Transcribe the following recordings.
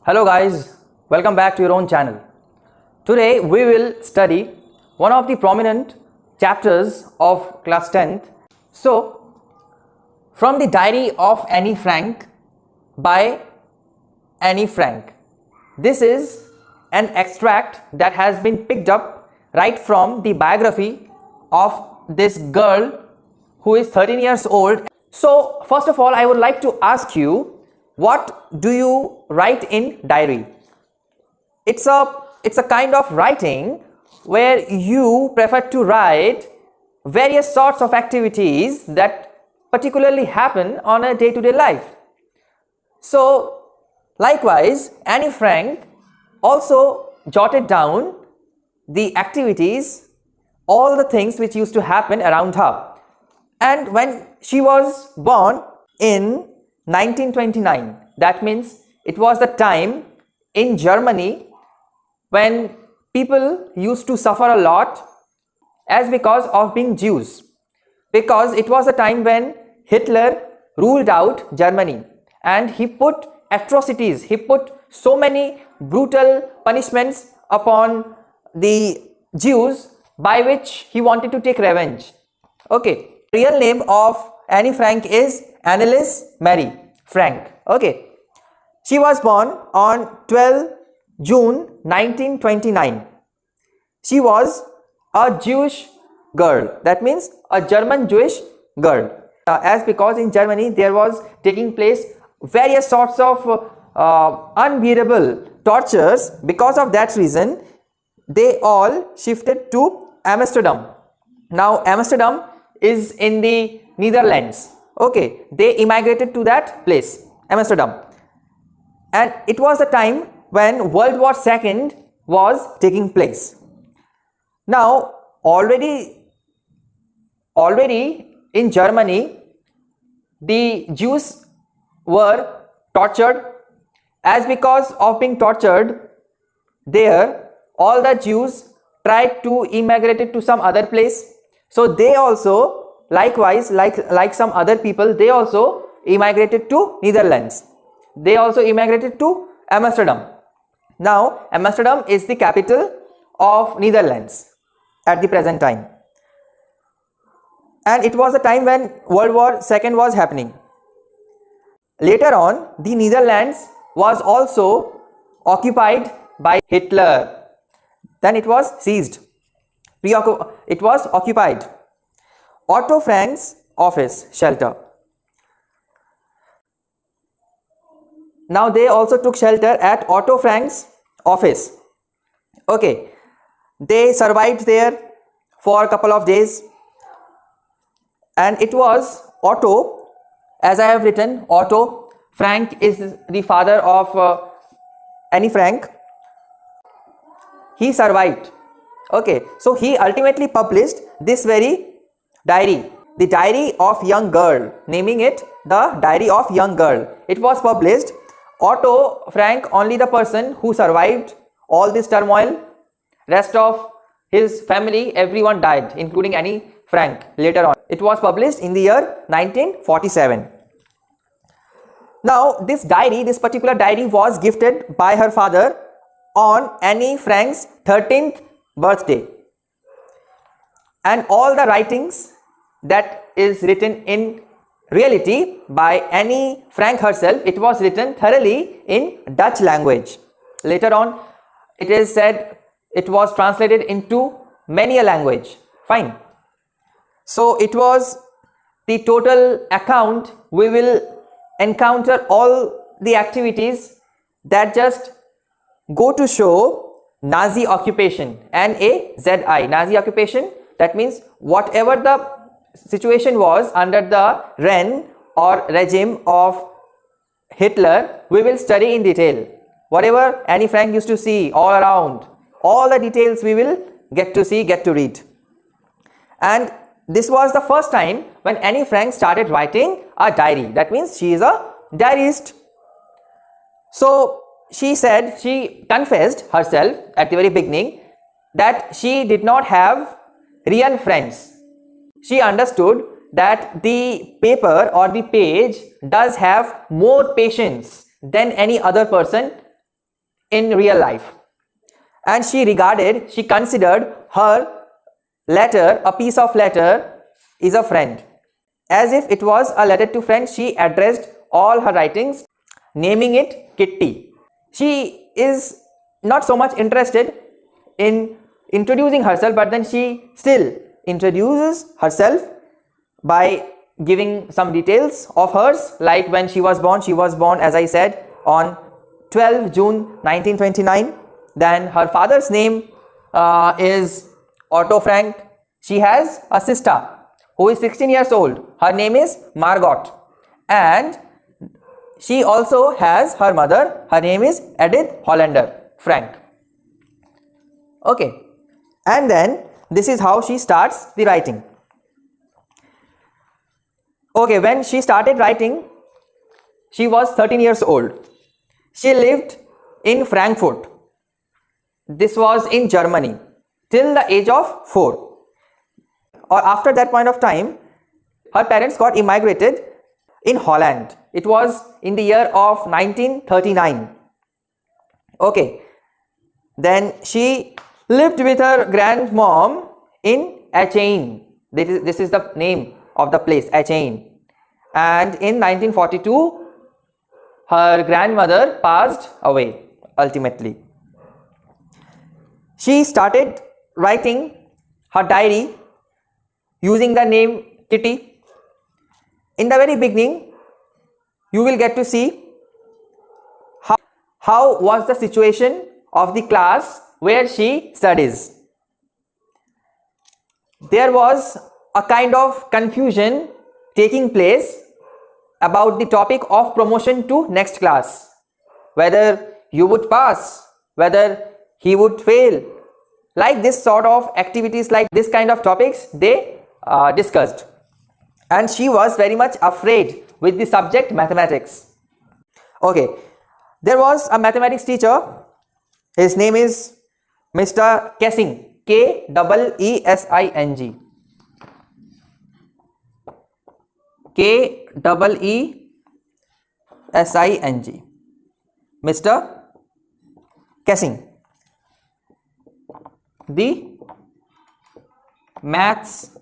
Hello guys, welcome back to your own channel. Today we will study one of the prominent chapters of class 10th. So, from the diary of Anne Frank by Anne Frank. This is an extract that has been picked up right from the biography of this girl who is 13 years old. So, first of all, I would like to ask you, what do you write in diary? It's a kind of writing where you prefer to write various sorts of activities that particularly happen on a day-to-day life. So, likewise, Anne Frank also jotted down the activities, all the things which used to happen around her. And when she was born in 1929, that means it was the time in Germany when people used to suffer a lot as because of being Jews, because it was a time when Hitler ruled out Germany and he put atrocities, he put so many brutal punishments upon the Jews by which he wanted to take revenge. Okay, real name of Anne Frank is Anneliese Marie Frank. Okay, she was born on 12 June 1929. She was a Jewish girl, that means a German Jewish girl. As because in Germany there was taking place various sorts of unbearable tortures, because of that reason they all shifted to Amsterdam. Now Amsterdam is in the Netherlands. Okay, they immigrated to that place, Amsterdam, and it was the time when World War II was taking place. Now already in Germany the Jews were tortured. As because of being tortured there, all the Jews tried to immigrate to some other place. So they also, likewise, like some other people, they also immigrated to Netherlands. They also immigrated to Amsterdam. Now Amsterdam is the capital of Netherlands at the present time, and it was a time when World War II was happening. Later on, the Netherlands was also occupied by Hitler. Then it was seized. It was occupied. Otto Frank's office, shelter. Now they also took shelter at Otto Frank's office. Okay, they survived there for a couple of days, and it was Otto, as I have written, Otto Frank is the father of Anne Frank. He survived. Okay, so he ultimately published this very diary, the diary of young girl, naming it the diary of young girl. It was published. Otto Frank, only the person who survived all this turmoil. Rest of his family, everyone died, including Anne Frank later on. It was published in the year 1947. Now this diary, this particular diary was gifted by her father on Anne Frank's 13th birthday, and all the writings that is written in reality by Anne Frank herself, it was written thoroughly in Dutch language. Later on it is said it was translated into many a language. Fine. So it was the total account. We will encounter all the activities that just go to show Nazi occupation, N-A-Z-I, Nazi occupation. That means whatever the situation was under the reign or regime of Hitler, we will study in detail. Whatever Anne Frank used to see all around, all the details we will get to see, get to read. And this was the first time when Anne Frank started writing a diary. That means she is a diarist. So she said, she confessed herself at the very beginning that she did not have real friends. She understood that the paper or the page does have more patience than any other person in real life. And she considered her letter, a piece of letter, is a friend. As if it was a letter to friend, she addressed all her writings, naming it Kitty. She is not so much interested in introducing herself, but then she still introduces herself by giving some details of hers, like when she was born, as I said, on 12 June 1929. Then her father's name is Otto Frank. She has a sister who is 16 years old. Her name is Margot. And she also has her mother. Her name is Edith Hollander Frank. Okay. And then this is how she starts the writing. Okay, when she started writing, she was 13 years old. She lived in Frankfurt. This was in Germany till the age of 4. Or after that point of time, her parents got immigrated in Holland. It was in the year of 1939. Okay. Then she lived with her grandmom in Aachen. This is the name of the place, Aachen. And in 1942, her grandmother passed away ultimately. She started writing her diary using the name Kitty. In the very beginning, you will get to see how was the situation of the class where she studies. There was a kind of confusion taking place about the topic of promotion to next class, whether you would pass, whether he would fail. Like this sort of activities, like this kind of topics, they discussed. And she was very much afraid with the subject mathematics. Okay, there was a mathematics teacher. His name is Mr. Kessing, K-E-E-S-I-N-G. K-E-E-S-I-N-G. Mr. Kessing, the maths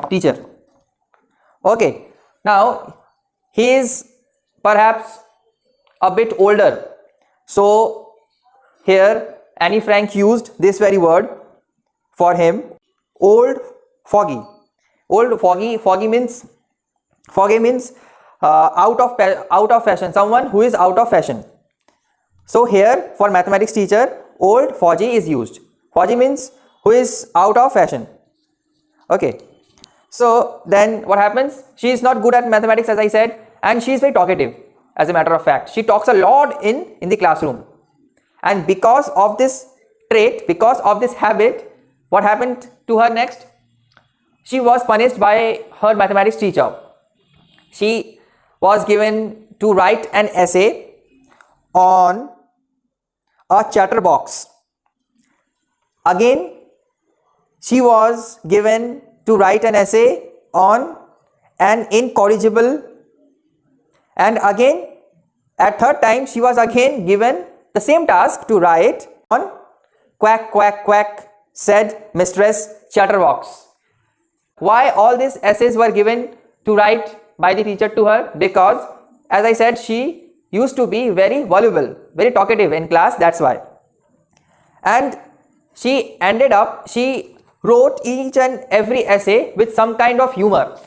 teacher. Okay, now he is perhaps a bit older. So here Annie Frank used this very word for him, old foggy. Old foggy, foggy means out of fashion, someone who is out of fashion. So here for mathematics teacher, old foggy is used. Foggy means who is out of fashion. Okay. So then what happens? She is not good at mathematics, as I said, and she is very talkative. As a matter of fact, she talks a lot in the classroom. And because of this trait, because of this habit, what happened to her next? She was punished by her mathematics teacher. She was given to write an essay on a chatterbox. Again, she was given to write an essay on an incorrigible, and again at third time she was again given the same task to write on quack quack quack, said Mistress Chatterbox. Why all these essays were given to write by the teacher to her? Because, as I said, she used to be very voluble, very talkative in class, that's why. And she wrote each and every essay with some kind of humor,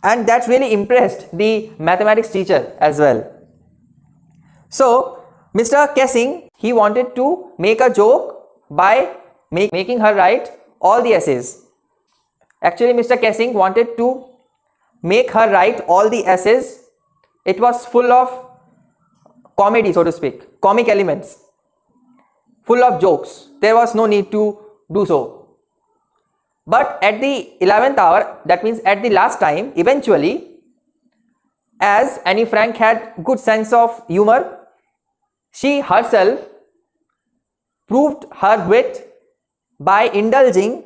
and that really impressed the mathematics teacher as well. So Mr. Kessing, he wanted to make a joke by making her write all the essays. Actually, Mr. Kessing wanted to make her write all the essays. It was full of comedy, so to speak, comic elements, full of jokes. There was no need to do so. But at the 11th hour, that means at the last time, eventually, as Annie Frank had good sense of humor, she herself proved her wit by indulging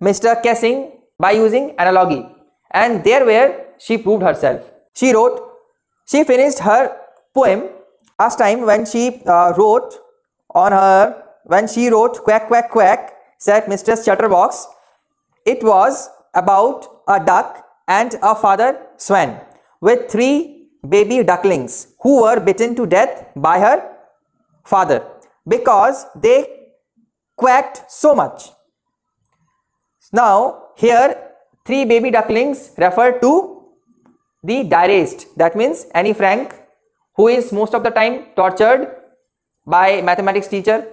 Mr. Kessing by using analogy, and there where she proved herself. She finished her poem last time when she wrote quack quack quack, said Mistress Chatterbox, it was about a duck and a father swan with 3 baby ducklings who were bitten to death by her father because they quacked so much. Now here 3 baby ducklings refer to the diarist, that means Annie Frank, who is most of the time tortured by mathematics teacher,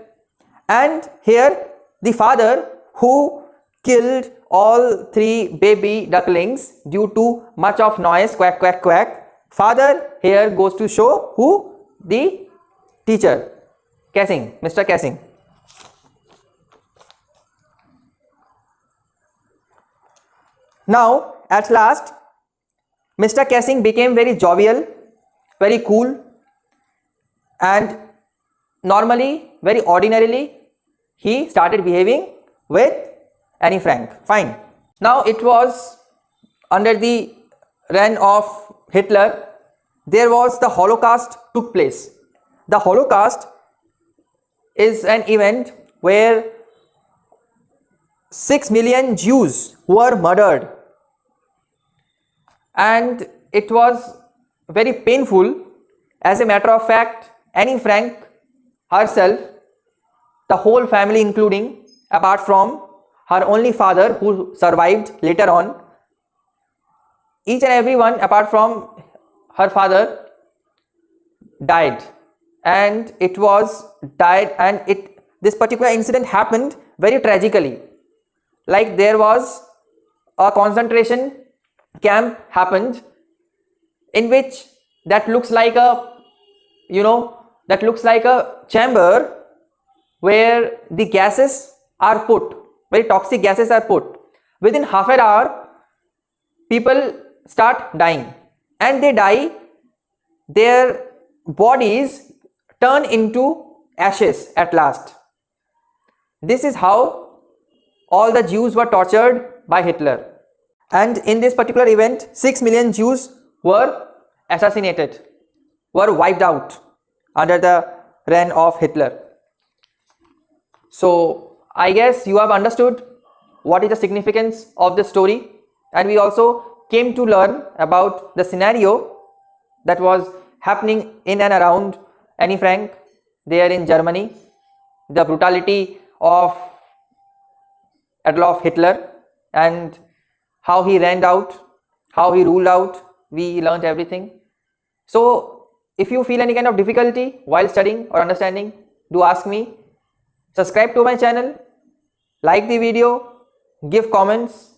and here the father who killed all 3 baby ducklings due to much of noise, quack quack quack. Father here goes to show who? The teacher, Cassing, Mr. Cassing. Now at last Mr. Cassing became very jovial, very cool, and normally, very ordinarily, he started behaving with Annie Frank. Fine. Now it was under the reign of Hitler, there was the Holocaust took place. The Holocaust is an event where 6 million Jews were murdered, and it was very painful. As a matter of fact, Annie Frank herself, the whole family including, apart from her only father who survived later on, each and everyone apart from her father died, and this particular incident happened very tragically. Like there was a concentration camp happened in which that looks like a chamber where the gases are put, very toxic gases are put. Within half an hour people start dying, and they die, their bodies turn into ashes at last. This is how all the Jews were tortured by Hitler. And in this particular event, 6 million Jews were assassinated, were wiped out under the reign of Hitler. So I guess you have understood what is the significance of this story, and we also came to learn about the scenario that was happening in and around Annie Frank there in Germany, the brutality of Adolf Hitler, and how he reigned out, how he ruled out. We learned everything. So if you feel any kind of difficulty while studying or understanding, do ask me. Subscribe to my channel, like the video, give comments,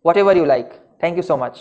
whatever you like. Thank you so much.